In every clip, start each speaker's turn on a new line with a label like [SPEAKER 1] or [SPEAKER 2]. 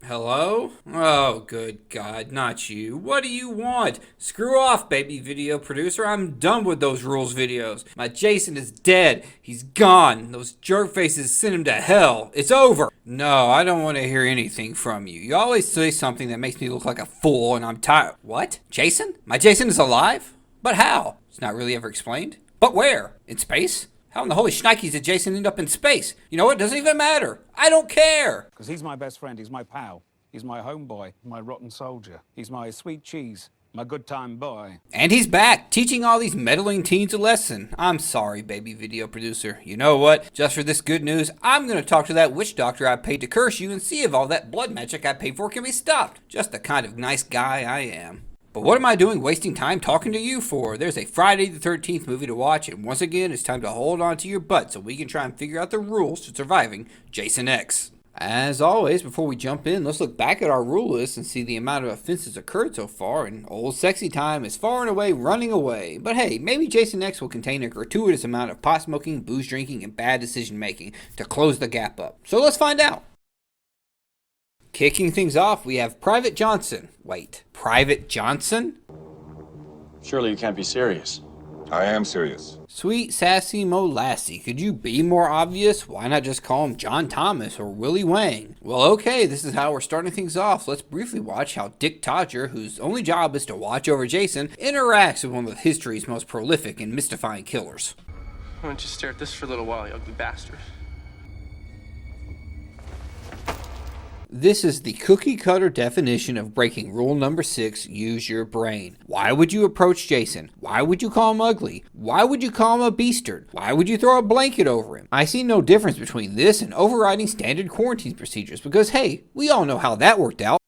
[SPEAKER 1] Hello? Oh, good God, not you. What do you want? Screw off, baby video producer. I'm done with those rules videos. My Jason is dead. He's gone. Those jerk faces sent him to hell. It's over. No, I don't want to hear anything from you. You always say something that makes me look like a fool, and I'm tired. What? Jason? My Jason is alive? But how? It's not really ever explained. But where? In space? How in the holy shnikes did Jason end up in space? You know what? It doesn't even matter. I don't care.
[SPEAKER 2] Because he's my best friend, he's my pal, he's my homeboy, my rotten soldier, he's my sweet cheese, my good time boy.
[SPEAKER 1] And he's back, teaching all these meddling teens a lesson. I'm sorry, baby video producer. You know what? Just for this good news, I'm going to talk to that witch doctor I paid to curse you and see if all that blood magic I paid for can be stopped. Just the kind of nice guy I am. But what am I doing wasting time talking to you for? There's a Friday the 13th movie to watch, and once again, it's time to hold on to your butt so we can try and figure out the rules to surviving Jason X. As always, before we jump in, let's look back at our rule list and see the amount of offenses occurred so far, and old sexy time is far and away running away. But hey, maybe Jason X will contain a gratuitous amount of pot smoking, booze drinking, and bad decision making to close the gap up. So let's find out. Kicking things off, we have Private Johnson. Wait, Private Johnson?
[SPEAKER 3] Surely you can't be serious.
[SPEAKER 4] I am serious.
[SPEAKER 1] Sweet sassy Molassie, could you be more obvious? Why not just call him John Thomas or Willie Wang? Well, okay, this is how we're starting things off. Let's briefly watch how Dick Todger, whose only job is to watch over Jason, interacts with one of history's most prolific and mystifying killers.
[SPEAKER 5] Why don't you stare at this for a little while, you ugly bastard?
[SPEAKER 1] This is the cookie-cutter definition of breaking rule number 6, use your brain. Why would you approach Jason? Why would you call him ugly? Why would you call him a beastard? Why would you throw a blanket over him? I see no difference between this and overriding standard quarantine procedures because, hey, we all know how that worked out.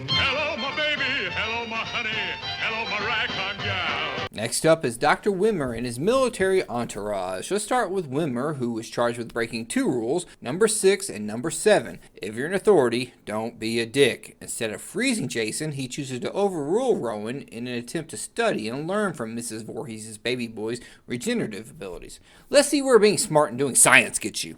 [SPEAKER 6] Hello, my baby. Hello, my honey. Hello, my ragtime gal.
[SPEAKER 1] Next up is Dr. Wimmer and his military entourage. Let's start with Wimmer, who was charged with breaking 2 rules, number 6 and number 7. If you're an authority, don't be a dick. Instead of freezing Jason, he chooses to overrule Rowan in an attempt to study and learn from Mrs. Voorhees' baby boy's regenerative abilities. Let's see where being smart and doing science gets you.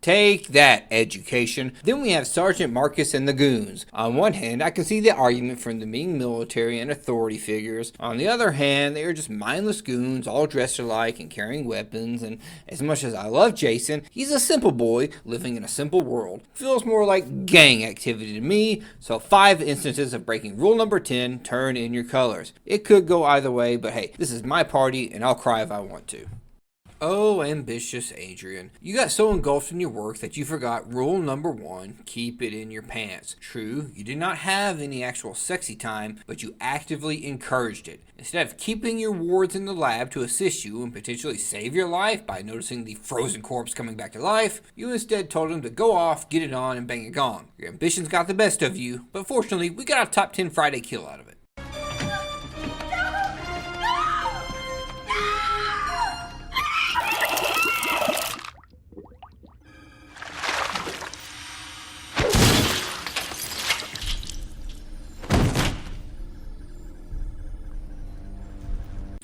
[SPEAKER 1] Take that, education. Then we have Sergeant Marcus and the goons. On one hand, I can see the argument from them being military and authority figures. On the other hand, they are just mindless goons, all dressed alike and carrying weapons. And as much as I love Jason, he's a simple boy living in a simple world. Feels more like gang activity to me. So 5 instances of breaking rule number 10, turn in your colors. It could go either way, but hey, this is my party and I'll cry if I want to. Oh, ambitious Adrian. You got so engulfed in your work that you forgot rule number 1, keep it in your pants. True, you did not have any actual sexy time, but you actively encouraged it. Instead of keeping your wards in the lab to assist you and potentially save your life by noticing the frozen corpse coming back to life, you instead told them to go off, get it on, and bang a gong. Your ambitions got the best of you, but fortunately, we got a top 10 Friday kill out of it.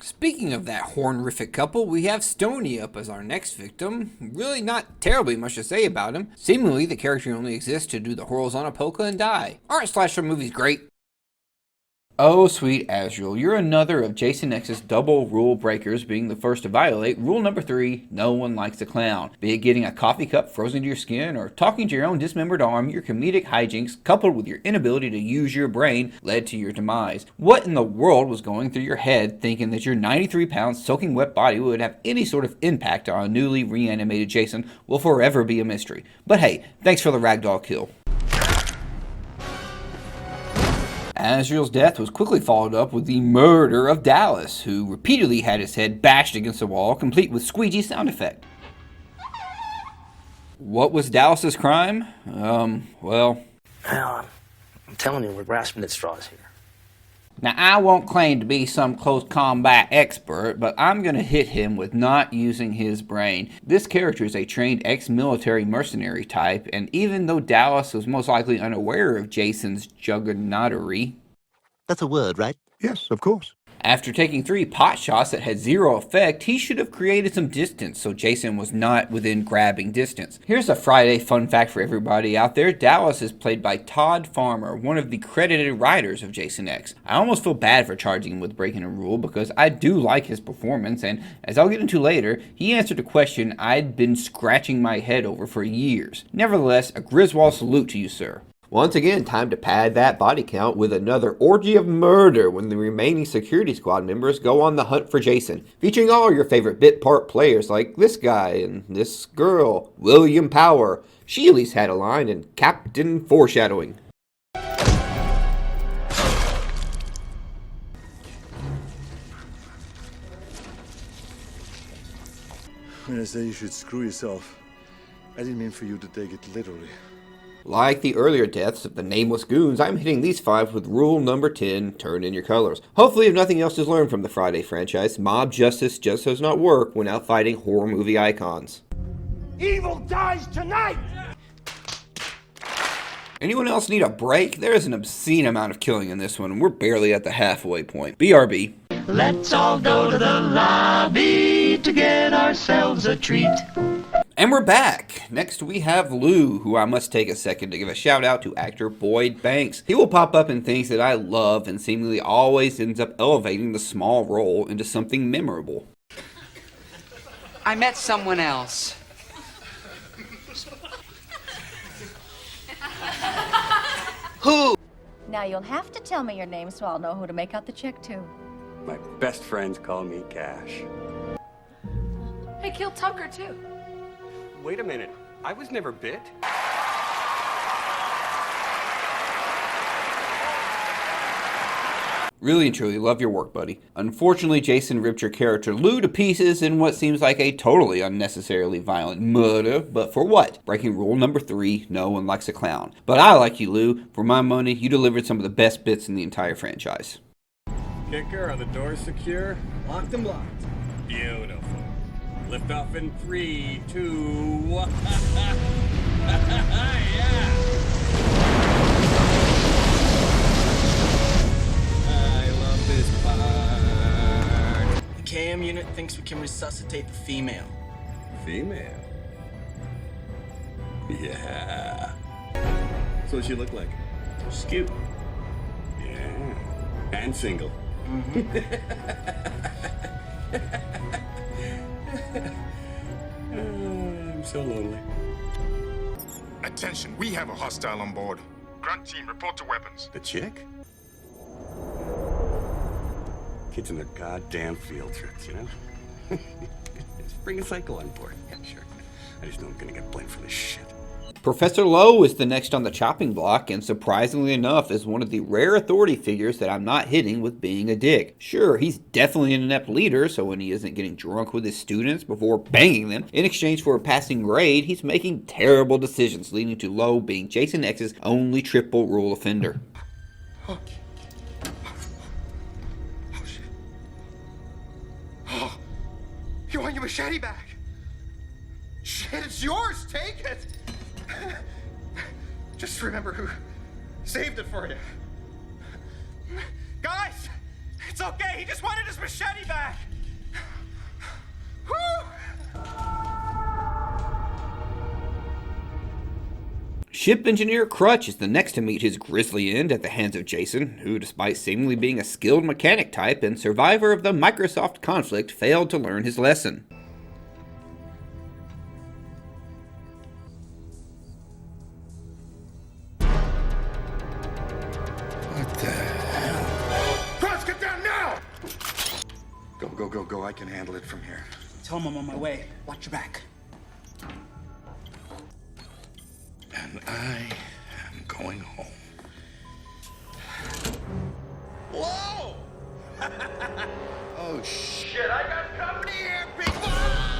[SPEAKER 1] Speaking of that horrific couple, we have Stoney up as our next victim. Really not terribly much to say about him. Seemingly, the character only exists to do the horizontal polka and die. Aren't slasher movies great? Oh, sweet Azrael, you're another of Jason X's double rule breakers, being the first to violate rule number 3, no one likes a clown. Be it getting a coffee cup frozen to your skin or talking to your own dismembered arm, your comedic hijinks, coupled with your inability to use your brain, led to your demise. What in the world was going through your head thinking that your 93-pound soaking wet body would have any sort of impact on a newly reanimated Jason will forever be a mystery. But hey, thanks for the ragdoll kill. Azrael's death was quickly followed up with the murder of Dallas, who repeatedly had his head bashed against the wall, complete with squeegee sound effect. What was Dallas's crime? Well,
[SPEAKER 7] I'm telling you, we're grasping at straws here.
[SPEAKER 1] Now, I won't claim to be some close combat expert, but I'm going to hit him with not using his brain. This character is a trained ex-military mercenary type, and even though Dallas was most likely unaware of Jason's juggernautery...
[SPEAKER 8] That's a word, right?
[SPEAKER 4] Yes, of course.
[SPEAKER 1] After taking 3 pot shots that had 0 effect, he should have created some distance so Jason was not within grabbing distance. Here's a Friday fun fact for everybody out there. Dallas is played by Todd Farmer, one of the credited writers of Jason X. I almost feel bad for charging him with breaking a rule because I do like his performance, and as I'll get into later, he answered a question I'd been scratching my head over for years. Nevertheless, a Griswold salute to you, sir. Once again, time to pad that body count with another orgy of murder when the remaining security squad members go on the hunt for Jason, featuring all your favorite bit part players like this guy and this girl, William Power, she at least had a line, and Captain Foreshadowing.
[SPEAKER 4] When I say you should screw yourself, I didn't mean for you to take it literally.
[SPEAKER 1] Like the earlier deaths of the nameless goons, I'm hitting these 5 with rule number 10, turn in your colors. Hopefully, if nothing else is learned from the Friday franchise, mob justice just does not work when out fighting horror movie icons.
[SPEAKER 8] Evil dies tonight!
[SPEAKER 1] Anyone else need a break? There is an obscene amount of killing in this one, and we're barely at the halfway point. BRB.
[SPEAKER 8] Let's all go to the lobby to get ourselves a treat.
[SPEAKER 1] And we're back. Next we have Lou, who I must take a second to give a shout out to actor Boyd Banks. He will pop up in things that I love and seemingly always ends up elevating the small role into something memorable.
[SPEAKER 9] I met someone else. Who?
[SPEAKER 10] Now you'll have to tell me your name so I'll know who to make out the check to.
[SPEAKER 11] My best friends call me Cash.
[SPEAKER 10] I killed Tucker too.
[SPEAKER 11] Wait a minute. I was never bit.
[SPEAKER 1] Really and truly love your work, buddy. Unfortunately, Jason ripped your character Lou to pieces in what seems like a totally unnecessarily violent murder, but for what? Breaking rule number 3, no one likes a clown. But I like you, Lou. For my money, you delivered some of the best bits in the entire franchise.
[SPEAKER 11] Kicker, are the doors secure? Locked and blocked. Beautiful. Lift off in 3, 2, 1. Yeah! I love this part.
[SPEAKER 5] The KM unit thinks we can resuscitate the female.
[SPEAKER 11] Female? Yeah. So what's she look like?
[SPEAKER 5] She's cute.
[SPEAKER 11] Yeah. And single. I'm so lonely.
[SPEAKER 6] Attention, we have a hostile on board. Grunt team, report to weapons.
[SPEAKER 11] The chick? Kids in their goddamn field trips, you know? Just bring a psycho on board. Yeah, sure. I just know I'm gonna get blamed for this shit.
[SPEAKER 1] Professor Lowe is the next on the chopping block, and surprisingly enough is one of the rare authority figures that I'm not hitting with being a dick. Sure, he's definitely an inept leader, so when he isn't getting drunk with his students before banging them in exchange for a passing grade, he's making terrible decisions, leading to Lowe being Jason X's only triple rule offender.
[SPEAKER 6] Oh, shit. Oh, you want your machete back? Shit, it's yours. Take it. Just remember who saved it for you. Guys, it's okay. He just wanted his machete back. Woo!
[SPEAKER 1] Ship engineer Crutch is the next to meet his grisly end at the hands of Jason, who, despite seemingly being a skilled mechanic type and survivor of the Microsoft conflict, failed to learn his lesson.
[SPEAKER 6] Go. I can handle it from here.
[SPEAKER 9] Tell him I'm on my way. Watch your back.
[SPEAKER 6] And I am going home. Whoa! Oh, shit, I got company here, people!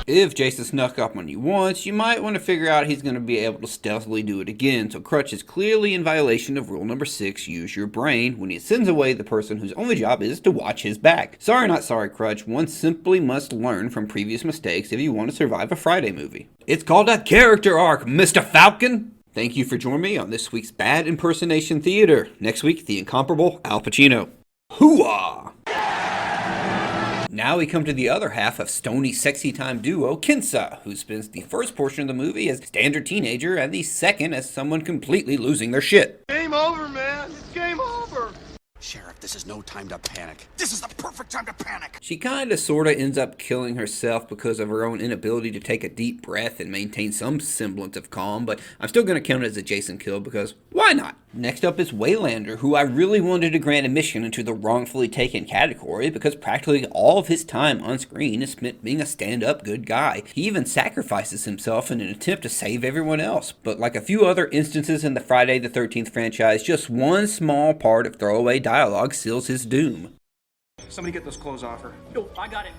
[SPEAKER 1] If Jason snuck up on you once, you might want to figure out he's going to be able to stealthily do it again, so Crutch is clearly in violation of rule number 6, use your brain, when he sends away the person whose only job is to watch his back. Sorry not sorry, Crutch, one simply must learn from previous mistakes if you want to survive a Friday movie. It's called a character arc, Mr. Falcon! Thank you for joining me on this week's Bad Impersonation Theater. Next week, the incomparable Al Pacino. Hooah! Now we come to the other half of Stoney's sexy time duo, Kinsa, who spends the first portion of the movie as standard teenager and the second as someone completely losing their shit.
[SPEAKER 6] Game over, man. It's game over.
[SPEAKER 11] Sheriff, this is no time to panic. This is the perfect time to panic.
[SPEAKER 1] She kinda sorta ends up killing herself because of her own inability to take a deep breath and maintain some semblance of calm, but I'm still gonna count it as a Jason kill because why not? Next up is Waylander, who I really wanted to grant admission into the wrongfully taken category because practically all of his time on screen is spent being a stand-up good guy. He even sacrifices himself in an attempt to save everyone else, but like a few other instances in the Friday the 13th franchise, just one small part of throwaway dialogue seals his doom.
[SPEAKER 5] Somebody get those clothes off her.
[SPEAKER 9] No, I got it.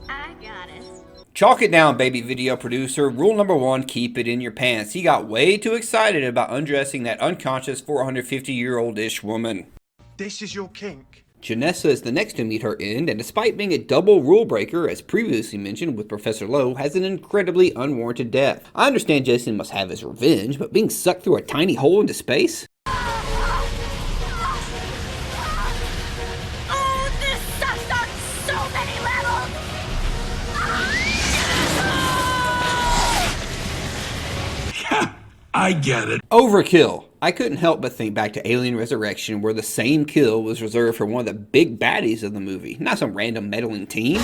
[SPEAKER 10] I got it.
[SPEAKER 1] Chalk it down, baby video producer. Rule number 1, keep it in your pants. He got way too excited about undressing that unconscious 450-year-old-ish woman.
[SPEAKER 6] This is your kink.
[SPEAKER 1] Janessa is the next to meet her end, and despite being a double rule breaker, as previously mentioned with Professor Lowe, has an incredibly unwarranted death. I understand Jason must have his revenge, but being sucked through a tiny hole into space?
[SPEAKER 10] Oh, this sucks on so many levels!
[SPEAKER 11] I get it.
[SPEAKER 1] Overkill. I couldn't help but think back to Alien Resurrection, where the same kill was reserved for one of the big baddies of the movie, not some random meddling teen.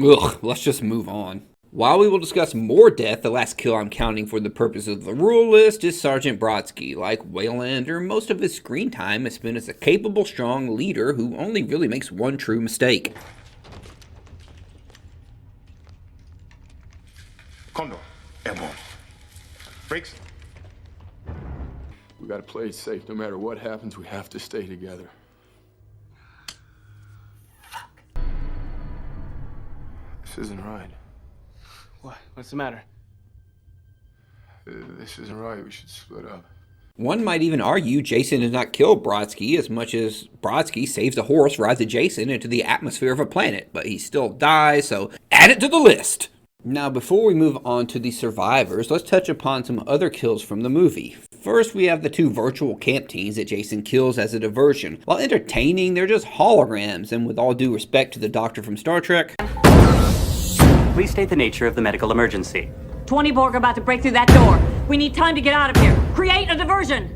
[SPEAKER 1] Ugh, let's just move on. While we will discuss more death, the last kill I'm counting for the purpose of the rule list is Sergeant Brodsky. Like Waylander, most of his screen time is spent as a capable, strong leader who only really makes one true mistake.
[SPEAKER 6] Condor. Airborne. Brakes.
[SPEAKER 12] We gotta play it safe. No matter what happens, we have to stay together. This isn't right.
[SPEAKER 5] What? What's the matter?
[SPEAKER 12] This isn't right. We should split up.
[SPEAKER 1] One might even argue Jason does not kill Brodsky as much as Brodsky saves a horse, rides a Jason into the atmosphere of a planet, but he still dies, so add it to the list! Now, before we move on to the survivors, let's touch upon some other kills from the movie. First, we have the 2 virtual camp teens that Jason kills as a diversion. While entertaining, they're just holograms, and with all due respect to the Doctor from Star Trek,
[SPEAKER 13] please state the nature of the medical emergency.
[SPEAKER 14] 20 Borg are about to break through that door. We need time to get out of here. Create a diversion.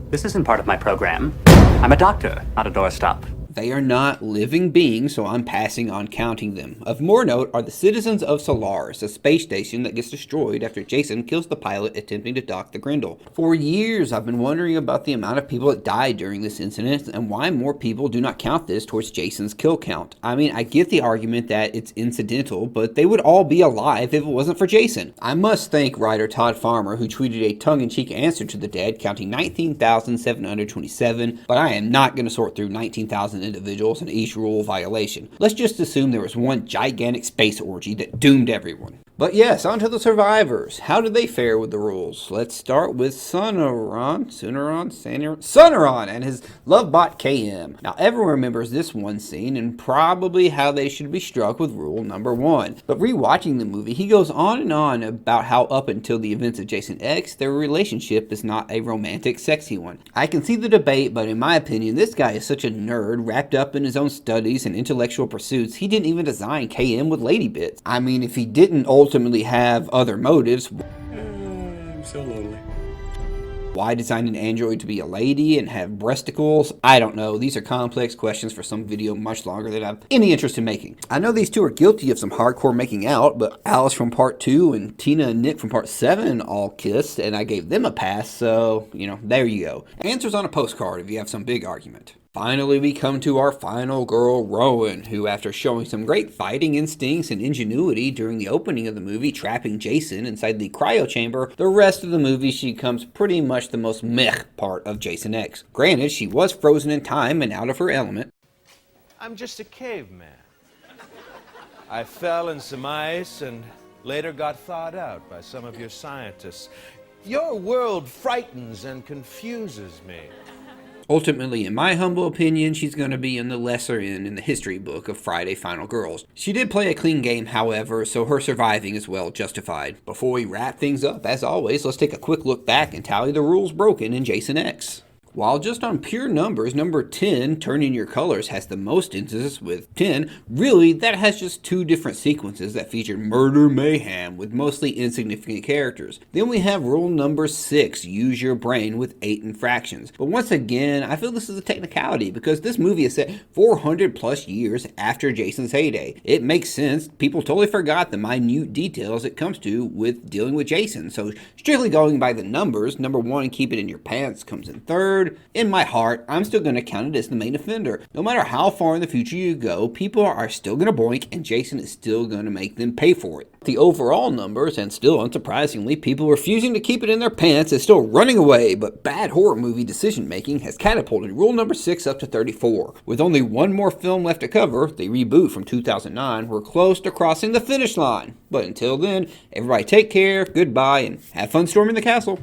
[SPEAKER 13] This isn't part of my program. I'm a doctor, not a doorstop.
[SPEAKER 1] They are not living beings, so I'm passing on counting them. Of more note are the citizens of Solaris, a space station that gets destroyed after Jason kills the pilot attempting to dock the Grendel. For years, I've been wondering about the amount of people that died during this incident and why more people do not count this towards Jason's kill count. I mean, I get the argument that it's incidental, but they would all be alive if it wasn't for Jason. I must thank writer Todd Farmer, who tweeted a tongue-in-cheek answer to the dead, counting 19,727, but I am not going to sort through 19,000 individuals in each rule violation. Let's just assume there was one gigantic space orgy that doomed everyone. But yes, on to the survivors. How did they fare with the rules? Let's start with Sonoran and his love bot KM. Now everyone remembers this one scene and probably how they should be struck with rule number 1. But rewatching the movie, he goes on and on about how up until the events of Jason X, their relationship is not a romantic, sexy one. I can see the debate, but in my opinion, this guy is such a nerd wrapped up in his own studies and intellectual pursuits, he didn't even design KM with lady bits. I mean, if he didn't ultimately have other motives,
[SPEAKER 11] I'm so lonely.
[SPEAKER 1] Why design an android to be a lady and have breasticles? I don't know. These are complex questions for some video much longer than I have any interest in making. I know these two are guilty of some hardcore making out, but Alice from part 2 and Tina and Nick from part 7 all kissed, and I gave them a pass, so, there you go. Answers on a postcard if you have some big argument. Finally, we come to our final girl, Rowan, who after showing some great fighting instincts and ingenuity during the opening of the movie, trapping Jason inside the cryo chamber, the rest of the movie she becomes pretty much the most meh part of Jason X. Granted, she was frozen in time and out of her element.
[SPEAKER 15] I'm just a caveman. I fell in some ice and later got thawed out by some of your scientists. Your world frightens and confuses me.
[SPEAKER 1] Ultimately, in my humble opinion, she's going to be in the lesser end in the history book of Friday Final Girls. She did play a clean game, however, so her surviving is well justified. Before we wrap things up, as always, let's take a quick look back and tally the rules broken in Jason X. While just on pure numbers, number 10, Turn In Your Colors, has the most instances with 10, really, that has just 2 different sequences that feature murder mayhem with mostly insignificant characters. Then we have rule number 6, Use Your Brain, with 8 infractions. But once again, I feel this is a technicality because this movie is set 400 plus years after Jason's heyday. It makes sense. People totally forgot the minute details it comes to with dealing with Jason. So strictly going by the numbers, number 1, Keep It In Your Pants, comes in third. In my heart, I'm still going to count it as the main offender. No matter how far in the future you go, people are still going to boink and Jason is still going to make them pay for it. The overall numbers, and still unsurprisingly, people refusing to keep it in their pants is still running away, but bad horror movie decision making has catapulted rule number 6 up to 34. With only one more film left to cover, the reboot from 2009, we're close to crossing the finish line. But until then, everybody take care, goodbye, and have fun storming the castle.